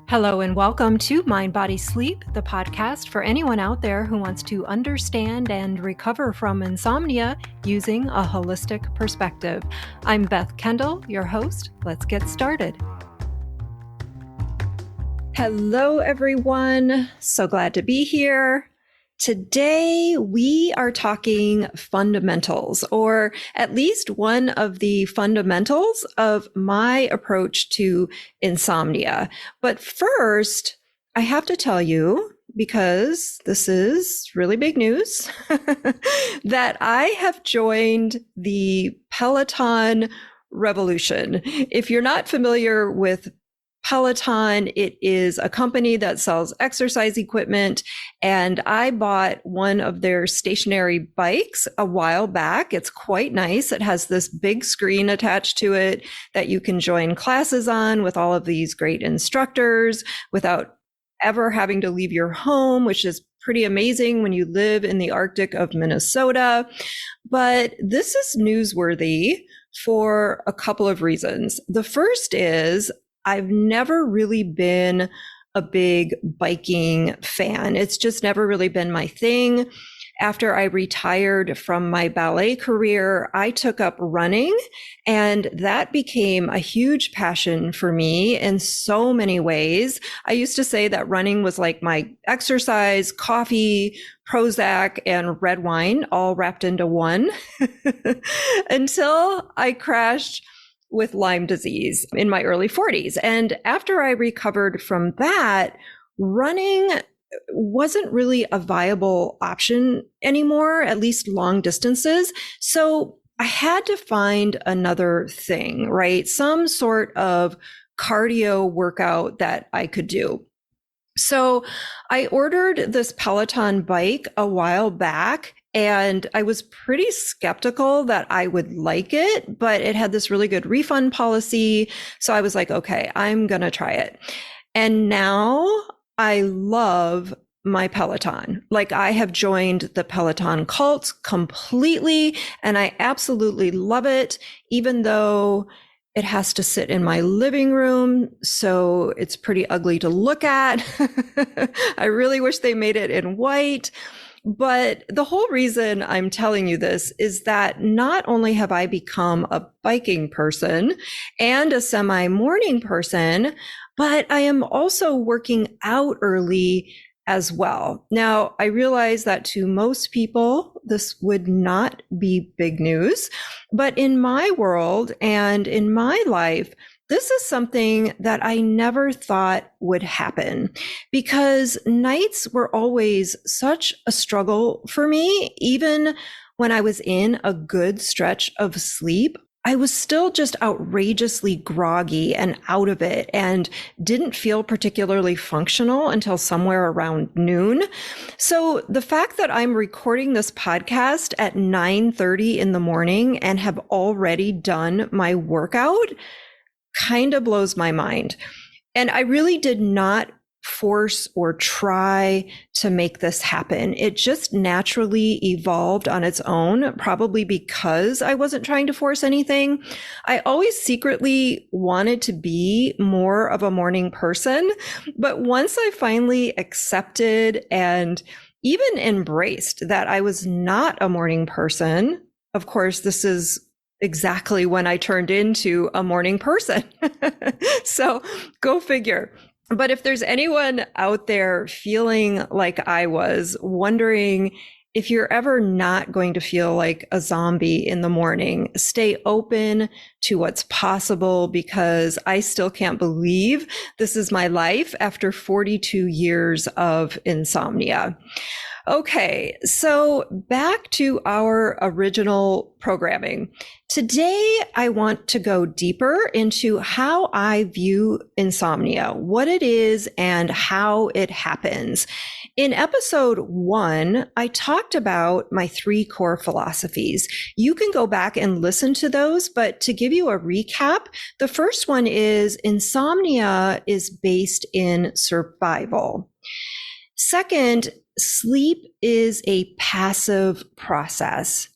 Hello and welcome to Mind, Body, Sleep, the podcast for anyone out there who wants to understand and recover from insomnia using a holistic perspective. I'm Beth, Kendall, your host. Let's get started. Hello, everyone. So glad to be here. Today, we are talking fundamentals, or at least one of the fundamentals of my approach to insomnia. But first, I have to tell you, because this is really big news, that I have joined the Peloton revolution. If you're not familiar with Peloton, it is a company that sells exercise equipment, and I bought one of their stationary bikes a while back. It's quite nice. It has this big screen attached to it that you can join classes on with all of these great instructors without ever having to leave your home, which is pretty amazing when you live in the Arctic of Minnesota. But this is newsworthy for a couple of reasons. The first is I've never really been a big biking fan. It's just never really been my thing. After I retired from my ballet career, I took up running, and that became a huge passion for me in so many ways. I used to say that running was like my exercise, coffee, Prozac, and red wine all wrapped into one until I crashed with Lyme disease in my early 40s. And after I recovered from that, running wasn't really a viable option anymore, at least long distances. So I had to find another thing, right? Some sort of cardio workout that I could do. So I ordered this Peloton bike a while back, and I was pretty skeptical that I would like it, but it had this really good refund policy. So I was like, okay, I'm going to try it. And now I love my Peloton. Like, I have joined the Peloton cult completely, and I absolutely love it, even though it has to sit in my living room, so it's pretty ugly to look at. I really wish they made it in white. But the whole reason I'm telling you this is that not only have I become a biking person and a semi-morning person, but I am also working out early as well. Now, I realize that to most people, this would not be big news, but in my world and in my life, this is something that I never thought would happen, because nights were always such a struggle for me. Even when I was in a good stretch of sleep, I was still just outrageously groggy and out of it, and didn't feel particularly functional until somewhere around noon. So the fact that I'm recording this podcast at 9:30 in the morning and have already done my workout kind of blows my mind. And I really did not force or try to make this happen. It just naturally evolved on its own, probably because I wasn't trying to force anything. I always secretly wanted to be more of a morning person, but once I finally accepted and even embraced that I was not a morning person, of course, this is exactly when I turned into a morning person. So go figure. But if there's anyone out there feeling like I was, wondering if you're ever not going to feel like a zombie in the morning, stay open to what's possible, because I still can't believe this is my life after 42 years of insomnia. Okay, so back to our original programming. Today, I want to go deeper into how I view insomnia, what it is, and how it happens. In episode 1, I talked about my 3 core philosophies. You can go back and listen to those, but to give you a recap, the first one is insomnia is based in survival. Second, sleep is a passive process.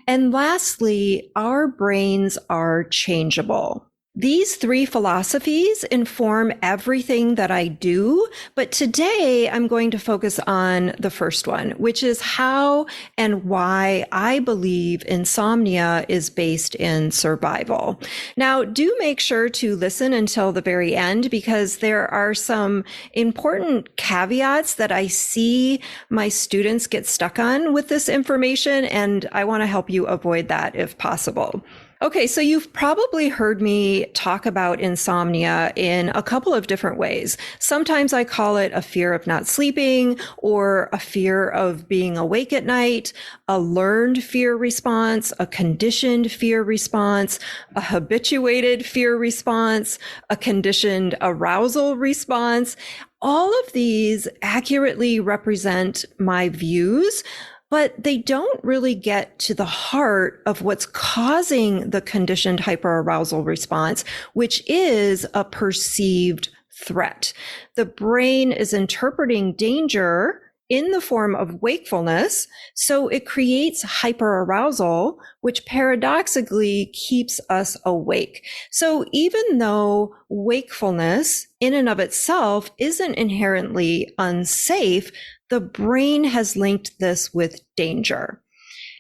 And lastly, our brains are changeable. These three philosophies inform everything that I do, but today I'm going to focus on the first one, which is how and why I believe insomnia is based in survival. Now, do make sure to listen until the very end because there are some important caveats that I see my students get stuck on with this information, and I want to help you avoid that if possible. Okay, so you've probably heard me talk about insomnia in a couple of different ways. Sometimes I call it a fear of not sleeping or a fear of being awake at night, a learned fear response, a conditioned fear response, a habituated fear response, a conditioned arousal response. All of these accurately represent my views, but they don't really get to the heart of what's causing the conditioned hyperarousal response, which is a perceived threat. The brain is interpreting danger in the form of wakefulness, so it creates hyperarousal, which paradoxically keeps us awake. So even though wakefulness in and of itself isn't inherently unsafe, the brain has linked this with danger.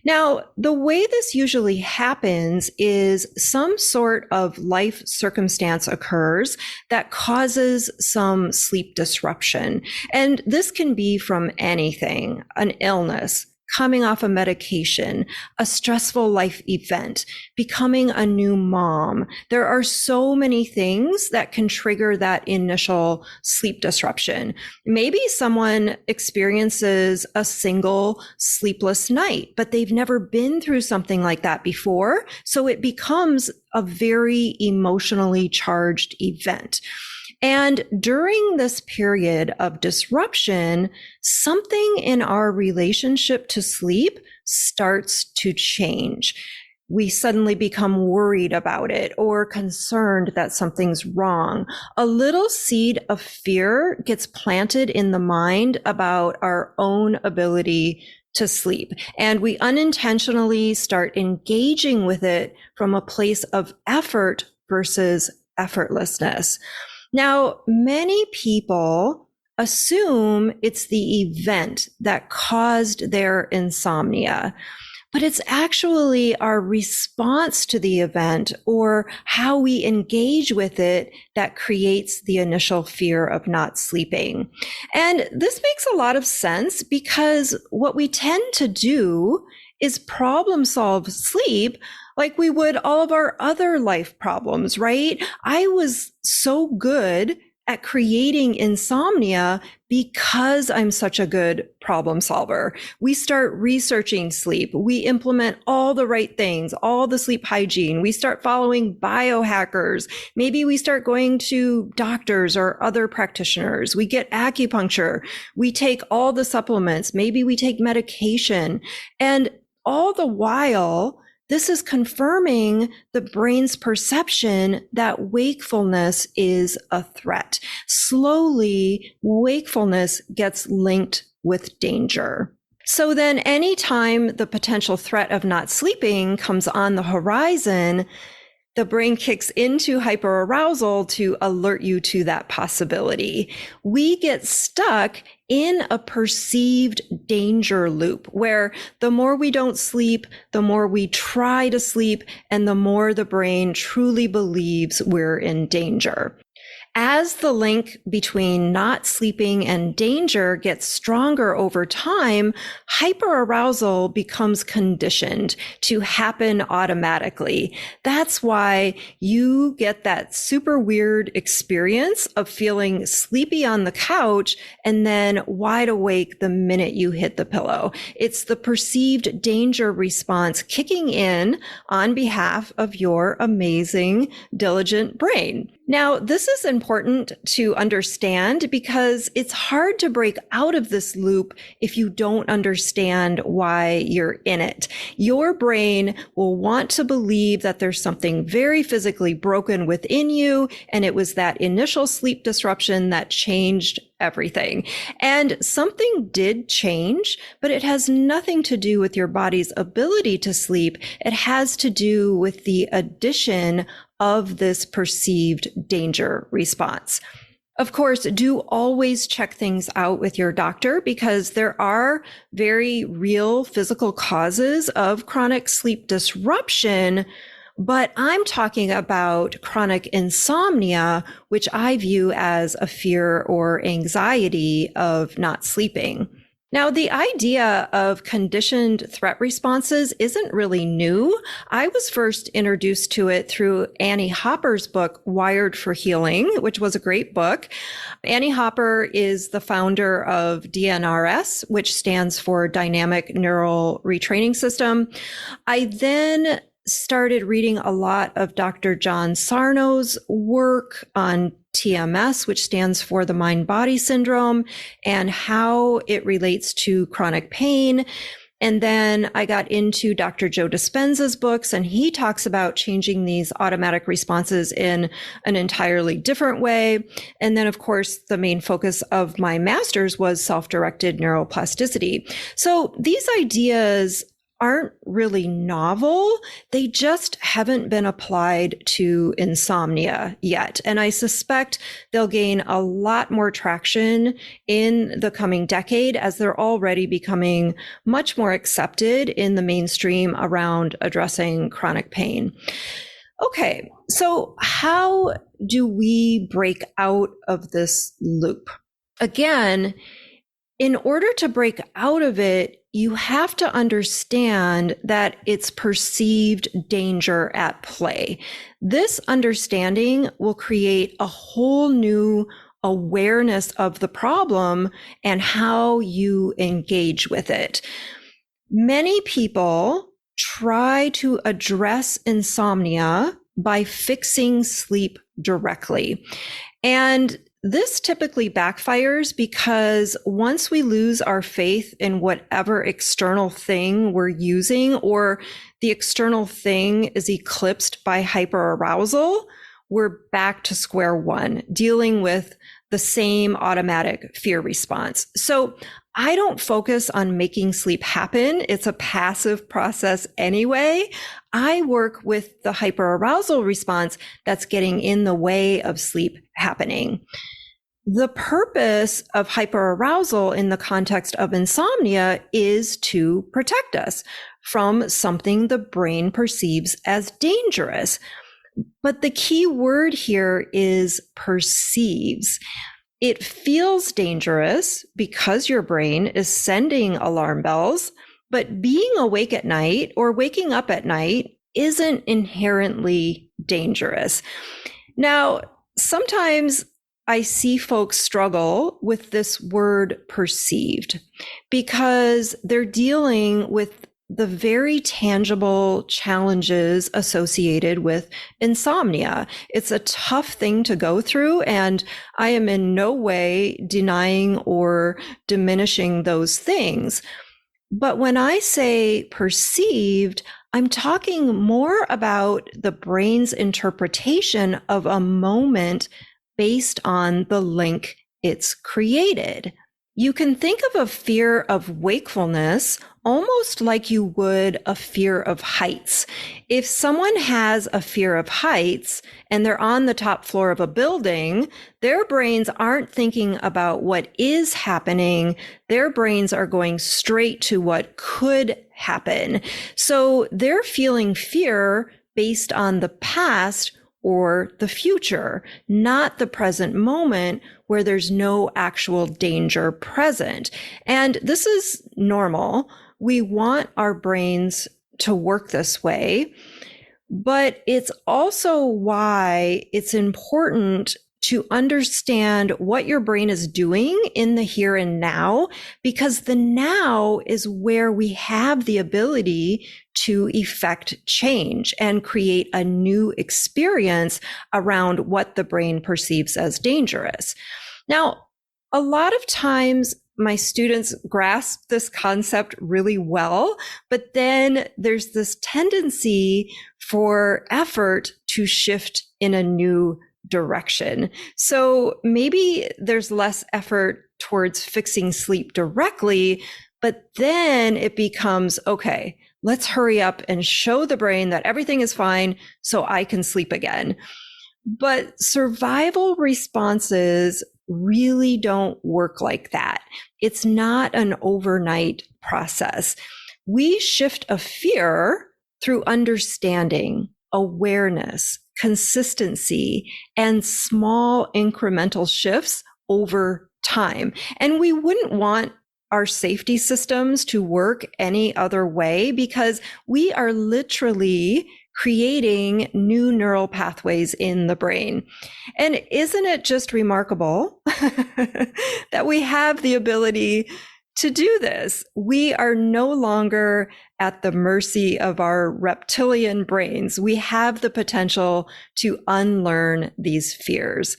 Now, the way this usually happens is some sort of life circumstance occurs that causes some sleep disruption. And this can be from anything, an illness, coming off a medication, a stressful life event, becoming a new mom. There are so many things that can trigger that initial sleep disruption. Maybe someone experiences a single sleepless night, but they've never been through something like that before. So it becomes a very emotionally charged event. And during this period of disruption, something in our relationship to sleep starts to change. We suddenly become worried about it or concerned that something's wrong. A little seed of fear gets planted in the mind about our own ability to sleep. And we unintentionally start engaging with it from a place of effort versus effortlessness. Now, many people assume it's the event that caused their insomnia, but it's actually our response to the event or how we engage with it that creates the initial fear of not sleeping. And this makes a lot of sense because what we tend to do is problem solve sleep like we would all of our other life problems, right? I was so good at creating insomnia because I'm such a good problem solver. We start researching sleep. We implement all the right things, all the sleep hygiene. We start following biohackers. Maybe we start going to doctors or other practitioners. We get acupuncture. We take all the supplements. Maybe we take medication. And all the while, this is confirming the brain's perception that wakefulness is a threat. Slowly, wakefulness gets linked with danger. So then anytime the potential threat of not sleeping comes on the horizon, the brain kicks into hyperarousal to alert you to that possibility. We get stuck in a perceived danger loop where the more we don't sleep, the more we try to sleep, and the more the brain truly believes we're in danger. As the link between not sleeping and danger gets stronger over time, hyperarousal becomes conditioned to happen automatically. That's why you get that super weird experience of feeling sleepy on the couch and then wide awake the minute you hit the pillow. It's the perceived danger response kicking in on behalf of your amazing, diligent brain. Now, this is important to understand because it's hard to break out of this loop if you don't understand why you're in it. Your brain will want to believe that there's something very physically broken within you, and it was that initial sleep disruption that changed everything. And something did change, but it has nothing to do with your body's ability to sleep. It has to do with the addition of this perceived danger response. Of course, do always check things out with your doctor because there are very real physical causes of chronic sleep disruption. But I'm talking about chronic insomnia, which I view as a fear or anxiety of not sleeping. Now, the idea of conditioned threat responses isn't really new. I was first introduced to it through Annie Hopper's book, Wired for Healing, which was a great book. Annie Hopper is the founder of DNRS, which stands for Dynamic Neural Retraining System. I then started reading a lot of Dr. John Sarno's work on TMS, which stands for the mind-body syndrome, and how it relates to chronic pain. And then I got into Dr. Joe Dispenza's books, and he talks about changing these automatic responses in an entirely different way. And then, of course, the main focus of my master's was self-directed neuroplasticity. So these ideas aren't really novel. They just haven't been applied to insomnia yet. And I suspect they'll gain a lot more traction in the coming decade as they're already becoming much more accepted in the mainstream around addressing chronic pain. Okay, so how do we break out of this loop? Again, in order to break out of it, you have to understand that it's perceived danger at play. This understanding will create a whole new awareness of the problem and how you engage with it. Many people try to address insomnia by fixing sleep directly. And this typically backfires because once we lose our faith in whatever external thing we're using, or the external thing is eclipsed by hyperarousal, we're back to square one, dealing with the same automatic fear response. So I don't focus on making sleep happen. It's a passive process anyway. I work with the hyperarousal response that's getting in the way of sleep happening. The purpose of hyperarousal in the context of insomnia is to protect us from something the brain perceives as dangerous. But the key word here is perceives. It feels dangerous because your brain is sending alarm bells, but being awake at night or waking up at night isn't inherently dangerous. Now, sometimes I see folks struggle with this word perceived because they're dealing with the very tangible challenges associated with insomnia. It's a tough thing to go through, and I am in no way denying or diminishing those things. But when I say perceived, I'm talking more about the brain's interpretation of a moment based on the link it's created. You can think of a fear of wakefulness almost like you would a fear of heights. If someone has a fear of heights and they're on the top floor of a building, their brains aren't thinking about what is happening. Their brains are going straight to what could happen. So they're feeling fear based on the past or the future, not the present moment where there's no actual danger present. And this is normal. We want our brains to work this way, but it's also why it's important to understand what your brain is doing in the here and now, because the now is where we have the ability to effect change and create a new experience around what the brain perceives as dangerous. Now, a lot of times my students grasp this concept really well, but then there's this tendency for effort to shift in a new direction. So maybe there's less effort towards fixing sleep directly, but then it becomes, okay, let's hurry up and show the brain that everything is fine so I can sleep again. But survival responses really don't work like that. It's not an overnight process. We shift a fear through understanding, awareness, consistency, and small incremental shifts over time. And we wouldn't want our safety systems to work any other way, because we are literally creating new neural pathways in the brain. And isn't it just remarkable that we have the ability to do this? We are no longer at the mercy of our reptilian brains. We have the potential to unlearn these fears,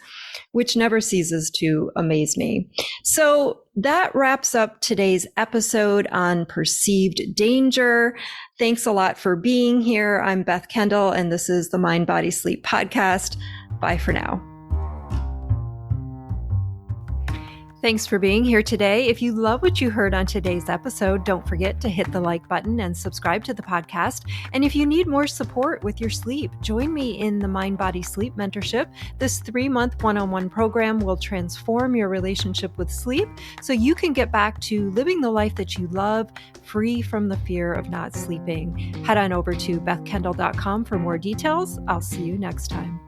which never ceases to amaze me. So that wraps up today's episode on perceived danger. Thanks a lot for being here. I'm Beth Kendall, and this is the Mind, Body, Sleep podcast. Bye for now. Thanks for being here today. If you love what you heard on today's episode, don't forget to hit the like button and subscribe to the podcast. And if you need more support with your sleep, join me in the Mind, Body, Sleep mentorship. This 3-month one-on-one program will transform your relationship with sleep so you can get back to living the life that you love, free from the fear of not sleeping. Head on over to bethkendall.com for more details. I'll see you next time.